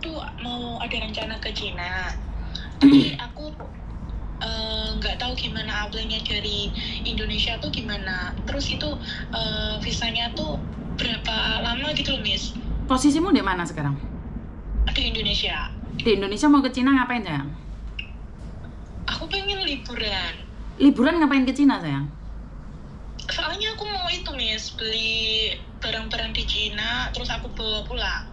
tuh mau ada rencana ke Cina. Tapi aku nggak tahu gimana apply-nya dari Indonesia tuh gimana. Terus itu visanya tuh berapa lama gitu loh, Miss? Posisimu di mana sekarang? Di Indonesia. Di Indonesia mau ke Cina ngapain, sayang? Aku pengen liburan. Liburan ngapain ke Cina, sayang? Soalnya aku mau itu, Miss, beli barang-barang di Cina, terus aku bawa pulang.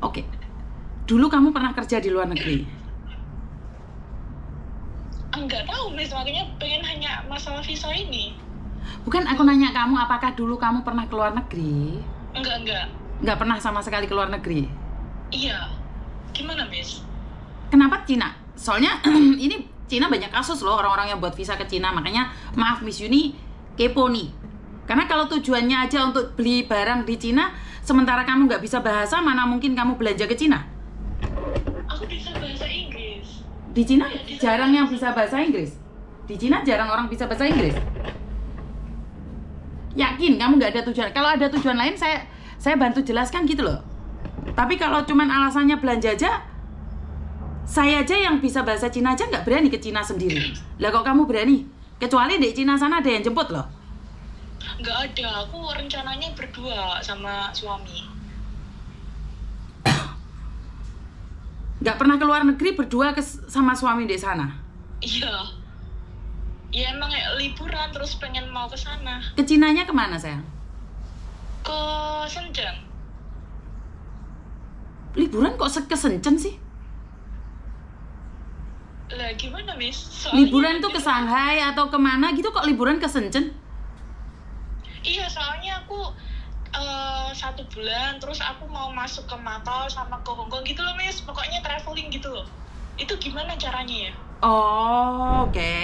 Oke. Dulu kamu pernah kerja di luar negeri? Enggak tahu, Miss, makanya pengen hanya masalah visa ini. Bukan, aku nanya kamu, apakah dulu kamu pernah ke luar negeri? Enggak. Nggak pernah sama sekali ke luar negeri? Iya. Gimana, Miss? Kenapa Cina? Soalnya ini Cina banyak kasus loh orang-orang yang buat visa ke Cina. Makanya maaf Miss Yuni, kepo nih. Karena kalau tujuannya aja untuk beli barang di Cina, sementara kamu nggak bisa bahasa, mana mungkin kamu belanja ke Cina? Aku bisa bahasa Inggris. Di Cina jarang yang bisa bahasa Inggris. Di Cina jarang orang bisa bahasa Inggris. Yakin kamu nggak ada tujuan? Kalau ada tujuan lain saya bantu jelaskan gitu loh. Tapi kalau cuman alasannya belanja aja, saya aja yang bisa bahasa Cina aja nggak berani ke Cina sendiri. Lah kok kamu berani? Kecuali di Cina sana ada yang jemput loh. Nggak ada, aku rencananya berdua sama suami. Nggak pernah ke luar negeri berdua sama suami di sana? Iya. Ya emang liburan terus pengen mau ke sana. Ke Cinanya kemana, sayang? Ke Shenzhen. Liburan kok ke Shenzhen sih? Lah gimana, Miss? Soalnya liburan tuh ke Shanghai atau kemana gitu, kok liburan ke Shenzhen? Iya, soalnya aku 1 bulan, terus aku mau masuk ke Macau sama ke Hong Kong gitu loh, Miss. Pokoknya traveling gitu loh. Itu gimana caranya ya? Oh, oke.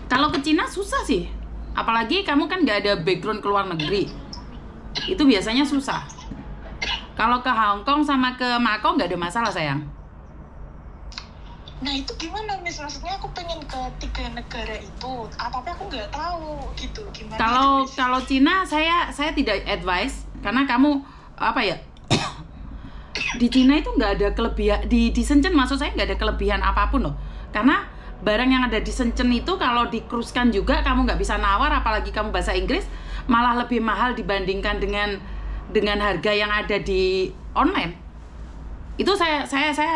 Kalau ke Cina susah sih. Apalagi kamu kan nggak ada background ke luar negeri. Itu biasanya susah. Kalau ke Hong Kong sama ke Macau nggak ada masalah, sayang. Nah itu gimana, Miss? Maksudnya aku pengen ke 3 negara itu, tapi aku nggak tahu gitu gimana. Kalau Cina saya tidak advice, karena kamu apa ya? Di Cina itu nggak ada kelebihan, di Shenzhen maksud saya nggak ada kelebihan apapun loh. Karena barang yang ada di Shenzhen itu kalau dikruskan juga kamu nggak bisa nawar, apalagi kamu bahasa Inggris, malah lebih mahal dibandingkan dengan harga yang ada di online. Itu saya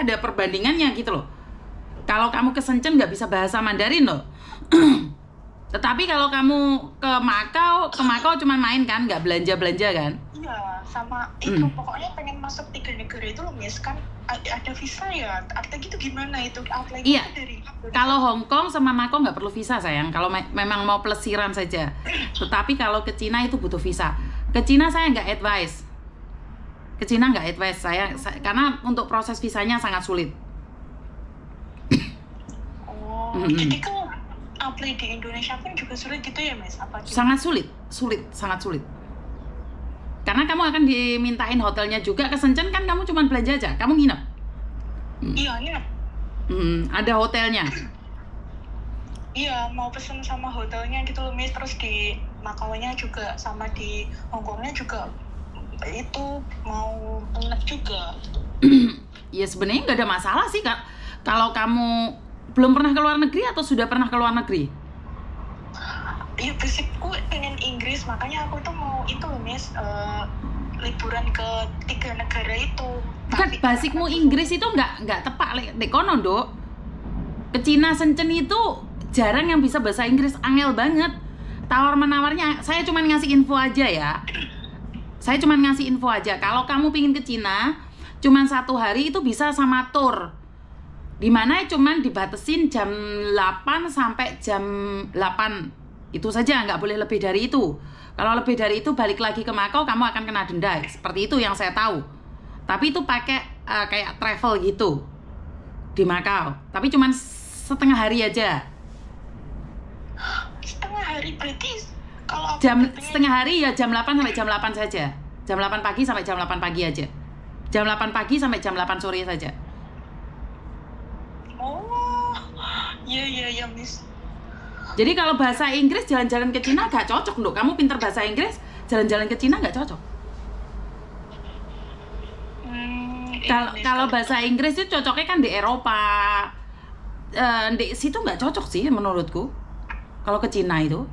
ada perbandingannya gitu loh. Kalau kamu ke Shenzhen nggak bisa bahasa Mandarin loh. Tetapi kalau kamu ke Macau cuma main kan, nggak belanja kan? Iya, sama itu pokoknya pengen masuk 3 negara itu loh, Miss. Kan ada visa ya, artinya gitu gimana itu? Iya, kalau Hong Kong sama Macau nggak perlu visa, sayang. Kalau memang mau pelesiran saja. Tetapi kalau ke Cina itu butuh visa. Ke Cina saya nggak advice. Ke Cina nggak advice saya karena untuk proses visanya sangat sulit. Jadi kalau apply di Indonesia pun juga sulit gitu ya, Miss? Sangat sulit. Karena kamu akan dimintain hotelnya juga. Ke Shenzhen kan kamu cuma belanja aja, kamu nginep. Iya, nginep. Ada hotelnya. Iya, mau pesen sama hotelnya gitu loh, Miss. Terus di Macau-nya juga sama di Hong Kong-nya juga itu mau nginep juga. Ya sebenarnya nggak ada masalah sih, Kak. Kalau kamu belum pernah ke luar negeri atau sudah pernah ke luar negeri? Iya, basicku pengen Inggris, makanya aku tuh mau itu loh, Miss, liburan ke 3 negara itu. Bukan, basicmu Inggris itu nggak tepat di kono, Dok. Ke Cina Shenzhen itu jarang yang bisa bahasa Inggris, angel banget. Tawar-menawarnya, saya cuma ngasih info aja ya. Kalau kamu pingin ke Cina, cuma 1 hari itu bisa sama tour. Dimana cuman dibatesin jam 8 sampai jam 8. Itu saja, nggak boleh lebih dari itu. Kalau lebih dari itu balik lagi ke Macau, kamu akan kena denda. Seperti itu yang saya tahu. Tapi itu pakai kayak travel gitu di Macau. Tapi cuman setengah hari aja. Setengah hari berarti kalau setengah hari ya jam 8 sampai jam 8 saja. Jam 8 pagi sampai jam 8 pagi aja. Jam 8 pagi sampai jam 8 sore saja. Oh, iya, Miss. Jadi kalau bahasa Inggris jalan-jalan ke Cina gak cocok dok. Kamu pinter bahasa Inggris, jalan-jalan ke Cina gak cocok. Kalau bahasa Inggris itu cocoknya kan di Eropa. Di situ nggak cocok sih menurutku. Kalau ke Cina itu.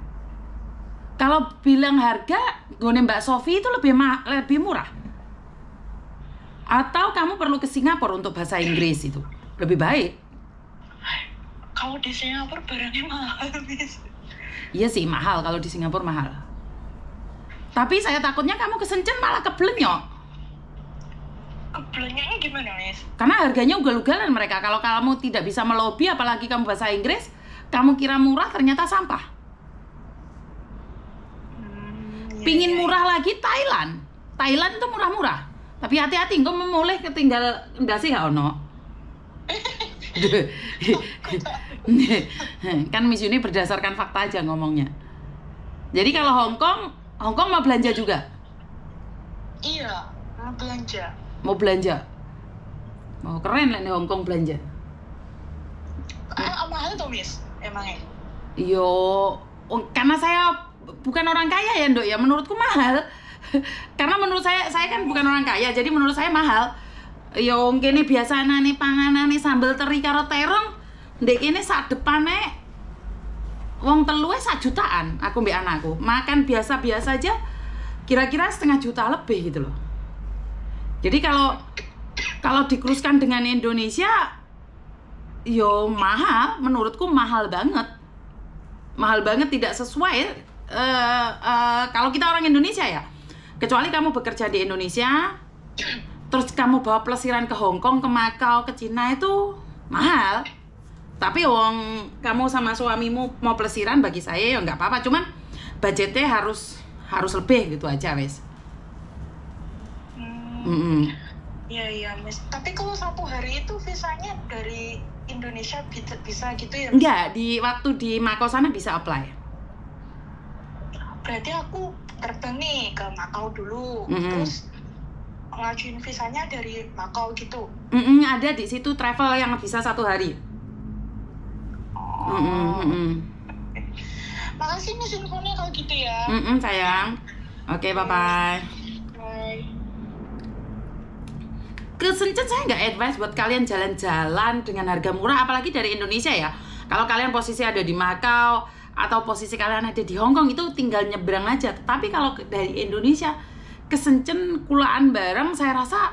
Kalau bilang harga, gue Mbak Sofi itu lebih murah. Atau kamu perlu ke Singapura untuk bahasa Inggris itu lebih baik. Kalau di Singapura barangnya mahal, Miss. Iya sih mahal, kalau di Singapura mahal. Tapi saya takutnya kamu ke Shenzhen malah kebelenyok. Kebelenyoknya gimana, Miss? Karena harganya ugal-ugalan mereka. Kalau kamu tidak bisa melobi, apalagi kamu bahasa Inggris, kamu kira murah ternyata sampah. Pingin murah lagi Thailand. Thailand itu murah-murah. Tapi hati-hati, engkau memulai ketinggal ndasi gak ono. Kan Miss Yuni berdasarkan fakta aja ngomongnya. Jadi kalau Hong Kong mau belanja juga? Iya, mau belanja. Mau belanja? Mau keren lah nih Hong Kong belanja. Mahal tuh Miss, emangnya? Yo, karena saya bukan orang kaya ya Ndok ya, menurutku mahal. Karena menurut saya kan bukan orang kaya, jadi menurut saya mahal. Yo kene biasane nih panganane sambal teri karo terong, ndek kene sak depane wong teluwe 1 jutaan aku mbek anakku. Makan biasa-biasa aja kira-kira 1,5 juta lebih gitu loh. Jadi kalau dikuruskan dengan Indonesia yo mahal, menurutku mahal banget. Mahal banget, tidak sesuai kalau kita orang Indonesia ya. Kecuali kamu bekerja di Indonesia terus kamu bawa pelesiran ke Hong Kong, ke Macau, ke Cina itu mahal. Tapi kamu sama suamimu mau pelesiran bagi saya ya nggak apa-apa. Cuman budgetnya harus lebih gitu aja wes. Iya Miss. Tapi kalau 1 hari itu visanya dari Indonesia bisa gitu ya? Enggak, waktu di Macau sana bisa apply. Berarti aku terbang nih ke Macau dulu, terus ngajuin visanya dari Macau gitu. Ada di situ travel yang bisa 1 hari. Makasih Miss infonya kalau gitu ya. Sayang. Oke, bye-bye. Bye. Ke Shenzhen saya nggak advice buat kalian jalan-jalan dengan harga murah, apalagi dari Indonesia ya. Kalau kalian posisi ada di Macau atau posisi kalian ada di Hong Kong itu tinggal nyebrang aja. Tapi kalau dari Indonesia ke Shenzhen kulaan bareng saya rasa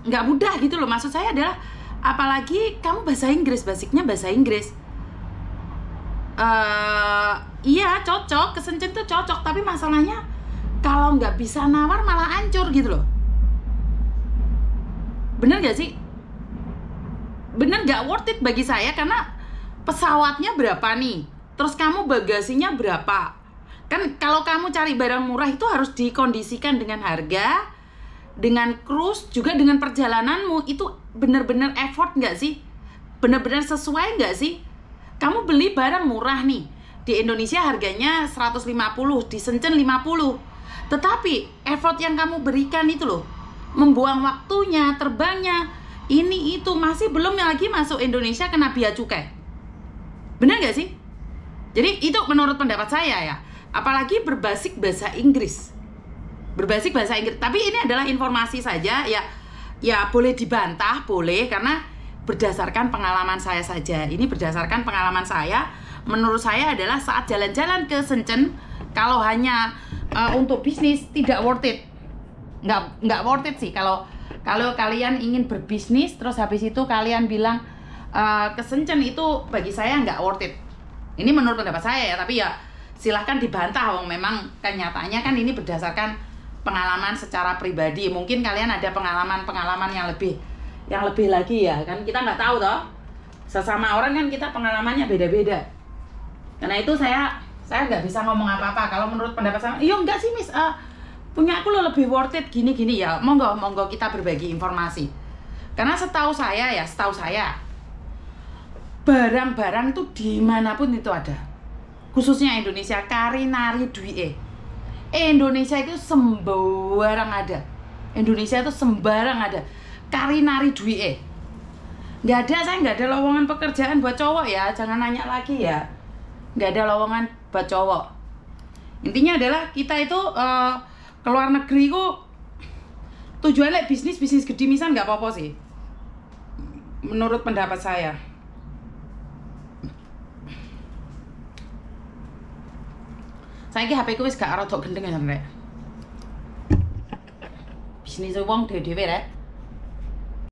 nggak mudah gitu loh. Maksud saya adalah apalagi kamu bahasa Inggris, basicnya bahasa Inggris. Iya cocok, ke Shenzhen tuh cocok. Tapi masalahnya kalau nggak bisa nawar malah hancur gitu loh. Bener gak sih? Bener gak worth it bagi saya karena pesawatnya berapa nih? Terus kamu bagasinya berapa? Kan kalau kamu cari barang murah itu harus dikondisikan dengan harga, dengan cruise, juga dengan perjalananmu. Itu bener-bener effort nggak sih? Bener-bener sesuai nggak sih? Kamu beli barang murah nih, di Indonesia harganya 150, di Shenzhen 50. Tetapi effort yang kamu berikan itu loh, membuang waktunya, terbangnya, ini itu masih belum lagi masuk Indonesia kena bea cukai. Bener nggak sih? Jadi itu menurut pendapat saya ya. Apalagi berbasis bahasa Inggris. Berbasis bahasa Inggris. Tapi ini adalah informasi saja ya. Ya boleh dibantah, boleh, karena berdasarkan pengalaman saya saja. Ini berdasarkan pengalaman saya. Menurut saya adalah saat jalan-jalan ke Shenzhen, kalau hanya untuk bisnis tidak worth it. Nggak worth it sih kalau kalian ingin berbisnis terus habis itu kalian bilang ke Shenzhen itu bagi saya nggak worth it. Ini menurut pendapat saya ya, tapi ya silahkan dibantah, memang kenyataannya kan ini berdasarkan pengalaman secara pribadi. Mungkin kalian ada pengalaman yang lebih lagi ya, kan kita nggak tahu toh, sesama orang kan kita pengalamannya beda-beda. Karena itu saya nggak bisa ngomong apa-apa. Kalau menurut pendapat saya, iya enggak sih Miss, punya aku lo lebih worth it gini-gini ya, monggo kita berbagi informasi. Karena setahu saya barang-barang itu dimanapun itu ada, khususnya Indonesia, kari-nari duit Indonesia itu sembarang ada. Indonesia itu sembarang ada kari-nari duit. Nggak ada, saya nggak ada lowongan pekerjaan buat cowok ya, jangan nanya lagi ya. Nggak ada lowongan buat cowok. Intinya adalah kita itu ke luar negeri kok tujuannya bisnis gede misan nggak apa-apa sih. Menurut pendapat saya. Saya ki HP ku wis gak rada gendeng ya sampe. Bisnis wong dhewe-dhewe rek.